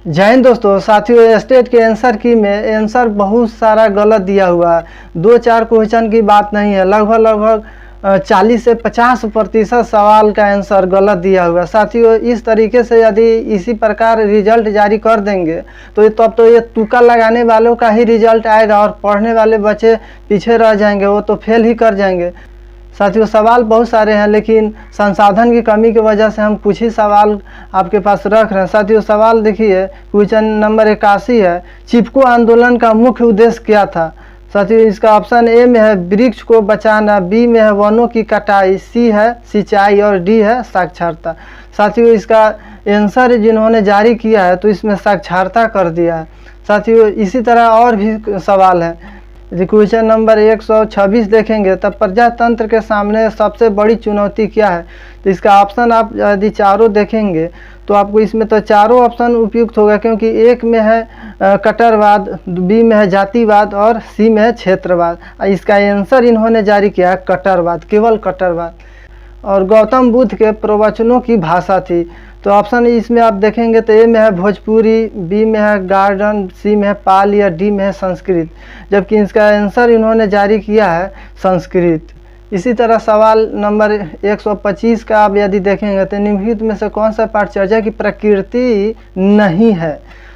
जय हिंद दोस्तों। साथियों, स्टेट के आंसर की में आंसर बहुत सारा गलत दिया हुआ है। 2-4 क्वेश्चन की बात नहीं है, लगभग 40 से 50% सवाल का आंसर गलत दिया हुआ है। साथियों, इस तरीके से यदि इसी प्रकार रिजल्ट जारी कर देंगे तो तब तो ये तुक्का लगाने वालों का ही रिजल्ट आएगा और पढ़ने वाले बच्चे पीछे रह जाएंगे, वो तो फेल ही कर जाएंगे। साथियों, सवाल बहुत सारे हैं, लेकिन संसाधन की कमी की वजह से हम कुछ ही सवाल आपके पास रख रहे हैं। साथियों, सवाल देखिए, क्वेश्चन नंबर 81 है, चिपको आंदोलन का मुख्य उद्देश्य क्या था। साथियों, इसका ऑप्शन ए में है वृक्ष को बचाना, बी में है वनों की कटाई, सी है सिंचाई और डी है साक्षरता। साथियों, इसका आंसर जिन्होंने जारी किया है तो इसमें साक्षरता कर दिया है। साथियों, इसी तरह और भी सवाल है। क्वेश्चन नंबर 126 देखेंगे तब प्रजातंत्र के सामने सबसे बड़ी चुनौती क्या है। तो इसका ऑप्शन आप यदि चारों देखेंगे तो आपको इसमें तो चारों ऑप्शन उपयुक्त होगा, क्योंकि एक में है कट्टरवाद, बी में है जातिवाद और सी में है क्षेत्रवाद। इसका आंसर इन्होंने जारी किया है कट्टरवाद, केवल कट्टरवाद। और गौतम बुद्ध के प्रवचनों की भाषा थी। तो ऑप्शन इसमें आप देखेंगे तो ए में है भोजपुरी, बी में है गार्डन, सी में है पाली या डी में है संस्कृत, जबकि इसका आंसर इन्होंने जारी किया है संस्कृत। इसी तरह सवाल नंबर 125 का आप यदि देखेंगे तो निम्नलिखित में से कौन सा परिचर्या की प्रकृति नहीं है।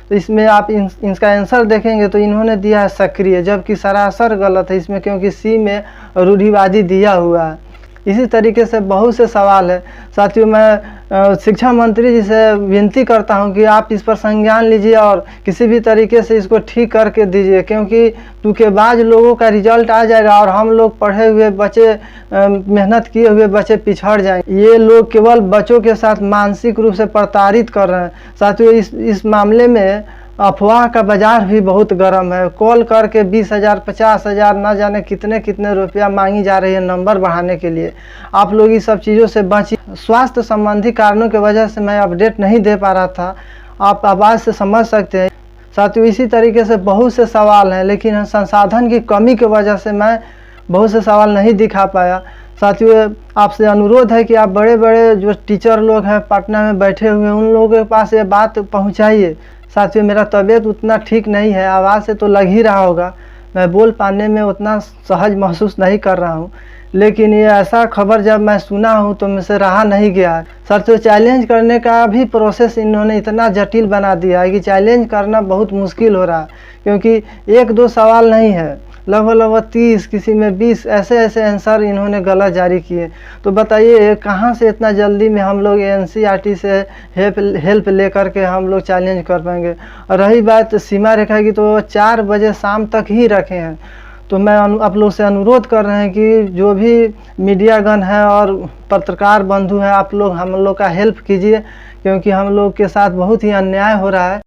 तो इसमें आप इसका आंसर देखेंगे तो इन्होंने दिया है सक्रिय, जबकि सरासर गलत है इसमें, क्योंकि सी में रूढ़िवादी दिया हुआ है। इसी तरीके से बहुत से सवाल है। साथियों, मैं शिक्षा मंत्री जी से विनती करता हूं कि आप इस पर संज्ञान लीजिए और किसी भी तरीके से इसको ठीक करके दीजिए, क्योंकि धोखेबाज लोगों का रिजल्ट आ जाएगा और हम लोग पढ़े हुए बच्चे, मेहनत किए हुए बच्चे पिछड़ जाएंगे। ये लोग केवल बच्चों के साथ मानसिक रूप से प्रताड़ित कर रहे हैं। साथियों, इस मामले में अफवाह का बाजार भी बहुत गर्म है। कॉल करके 20,000 50,000 ना जाने कितने कितने रुपया मांगी जा रही है नंबर बढ़ाने के लिए। आप लोग इस सब चीज़ों से बचिए। स्वास्थ्य संबंधी कारणों की वजह से मैं अपडेट नहीं दे पा रहा था, आप आवाज़ से समझ सकते हैं। साथियों, इसी तरीके से बहुत से सवाल हैं, लेकिन संसाधन की कमी की वजह से मैं बहुत से सवाल नहीं दिखा पाया। साथियों, आपसे अनुरोध है कि आप बड़े बड़े जो टीचर लोग हैं पटना में बैठे हुए हैं, उन लोगों के पास ये बात पहुंचाइए। साथियों, मेरा तबीयत उतना ठीक नहीं है, आवाज़ से तो लग ही रहा होगा, मैं बोल पाने में उतना सहज महसूस नहीं कर रहा हूँ, लेकिन ये ऐसा खबर जब मैं सुना हूँ तो मुझसे रहा नहीं गया। साथियों, चैलेंज करने का भी प्रोसेस इन्होंने इतना जटिल बना दिया है कि चैलेंज करना बहुत मुश्किल हो रहा है, क्योंकि 1-2 सवाल नहीं है, लगभग 30, किसी में 20 ऐसे आंसर इन्होंने गलत जारी किए। तो बताइए कहाँ से इतना जल्दी में हम लोग NCERT से हेल्प लेकर के हम लोग चैलेंज कर पाएंगे। और रही बात सीमा रेखा की, तो 4 बजे शाम तक ही रखे हैं। तो मैं आप लोग से अनुरोध कर रहे हैं कि जो भी मीडियागण है और पत्रकार बंधु हैं, आप लोग हम लोग का हेल्प कीजिए, क्योंकि हम लोग के साथ बहुत ही अन्याय हो रहा है।